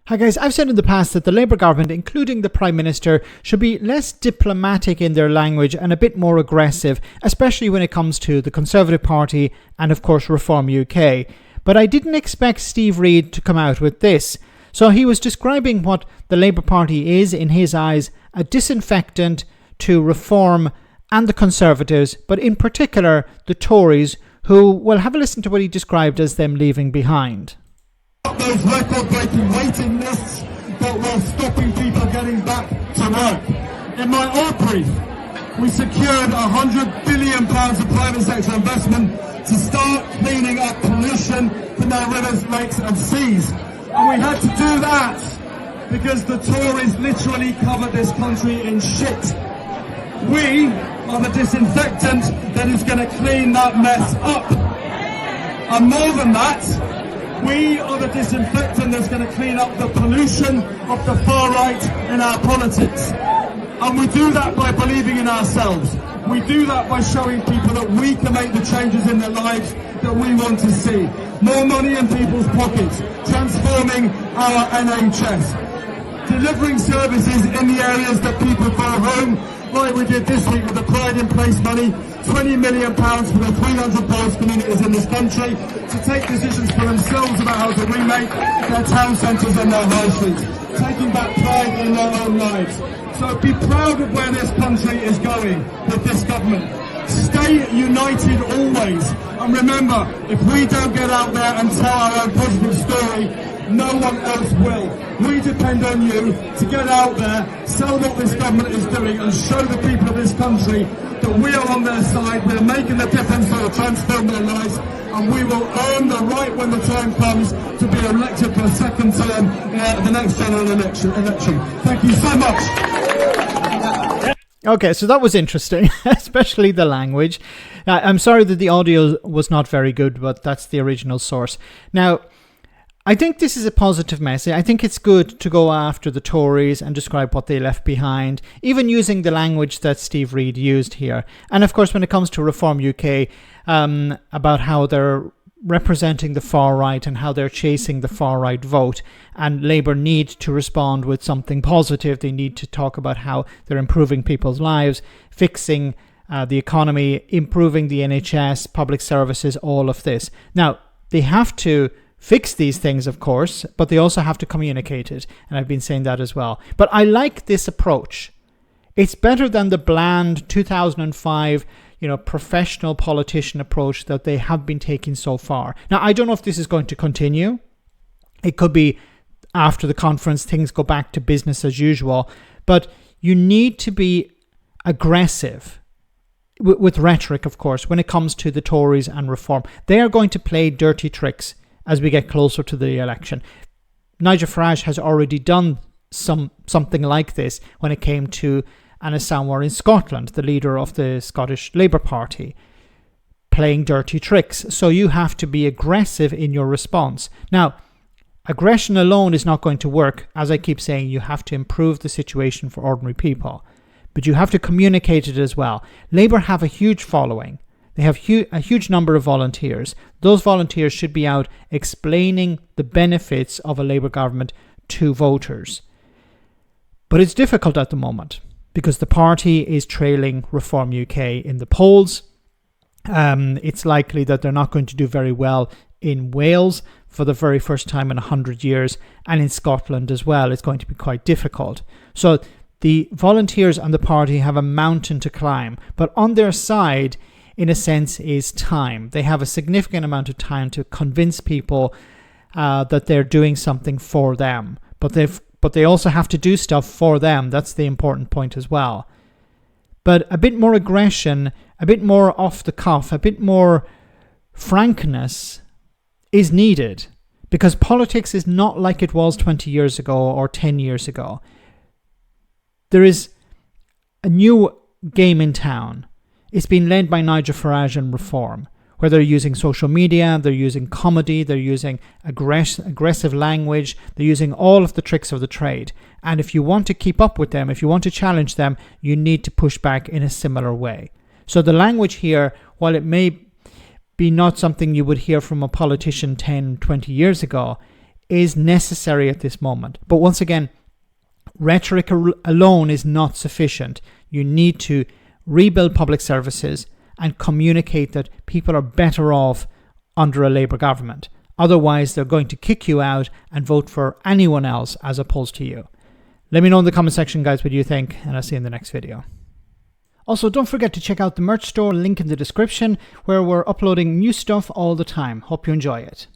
Hi guys, I've said in the past that the Labour government, including the Prime Minister, should be less diplomatic in their language and a bit more aggressive, especially when it comes to the Conservative Party and of course Reform UK. But I didn't expect Steve Reid to come out with this. So he was describing what the Labour Party is, in his eyes, a disinfectant to Reform and the Conservatives, but in particular the Tories, who, well, have a listen to what he described as them leaving behind. Those record-breaking waiting lists, but while stopping people getting back to work. In my oil brief, we secured £100 billion of private sector investment to start cleaning up pollution from our rivers, lakes and seas. And we had to do that because the Tories literally covered this country in shit. We are the disinfectant that is going to clean that mess up. And more than that, we are the disinfectant that's going to clean up the pollution of the far right in our politics. And we do that by believing in ourselves. We do that by showing people that we can make the changes in their lives that we want to see. More money in people's pockets, transforming our NHS, delivering services in the areas that people call home, like we did this week with the Pride in Place money, £20 million for the 300 poorest communities in this country to take decisions for themselves about how to remake their town centres and their high streets, taking back pride in their own lives. So be proud of where this country is going with this government. Stay united always. And remember, if we don't get out there and tell our own positive story, no one else will. We depend on you to get out there, sell what this government is doing and show the people of this country that we are on their side, we're making the difference that will transform their lives, and we will earn the right when the time comes to be elected for a second term the next general election. Thank you so much. Okay, so that was interesting, especially the language. I'm sorry that the audio was not very good, but that's the original source. Now, I think this is a positive message. I think it's good to go after the Tories and describe what they left behind, even using the language that Steve Reid used here. And of course, when it comes to Reform UK, about how they're representing the far right and how they're chasing the far right vote, and Labour need to respond with something positive. They need to talk about how they're improving people's lives, fixing the economy, improving the NHS, public services, all of this. Now, they have to fix these things, of course, but they also have to communicate it. And I've been saying that as well. But I like this approach. It's better than the bland 2005, professional politician approach that they have been taking so far. Now, I don't know if this is going to continue. It could be after the conference, things go back to business as usual. But you need to be aggressive with rhetoric, of course, when it comes to the Tories and Reform. They are going to play dirty tricks as we get closer to the election. Nigel Farage has already done something like this when it came to Anna Samwer in Scotland, the leader of the Scottish Labour Party, playing dirty tricks. So you have to be aggressive in your response. Now, aggression alone is not going to work. As I keep saying, you have to improve the situation for ordinary people. But you have to communicate it as well. Labour have a huge following. They have a huge number of volunteers. Those volunteers should be out explaining the benefits of a Labour government to voters. But it's difficult at the moment because the party is trailing Reform UK in the polls. It's likely that they're not going to do very well in Wales for the very first time in 100 years, and in Scotland as well. It's going to be quite difficult. So the volunteers and the party have a mountain to climb, but on their side, in a sense, is time. They have a significant amount of time to convince people that they're doing something for them. But they also have to do stuff for them. That's the important point as well. But a bit more aggression, a bit more off the cuff, a bit more frankness is needed, because politics is not like it was 20 years ago or 10 years ago. There is a new game in town. It's been led by Nigel Farage and Reform, where they're using social media, they're using comedy, they're using aggressive language, they're using all of the tricks of the trade. And if you want to keep up with them, if you want to challenge them, you need to push back in a similar way. So the language here, while it may be not something you would hear from a politician 10, 20 years ago, is necessary at this moment. But once again, rhetoric alone is not sufficient. You need to rebuild public services and communicate that people are better off under a Labour government. Otherwise, they're going to kick you out and vote for anyone else as opposed to you. Let me know in the comment section, guys, what you think, and I'll see you in the next video. Also, don't forget to check out the merch store, link in the description, where we're uploading new stuff all the time. Hope you enjoy it.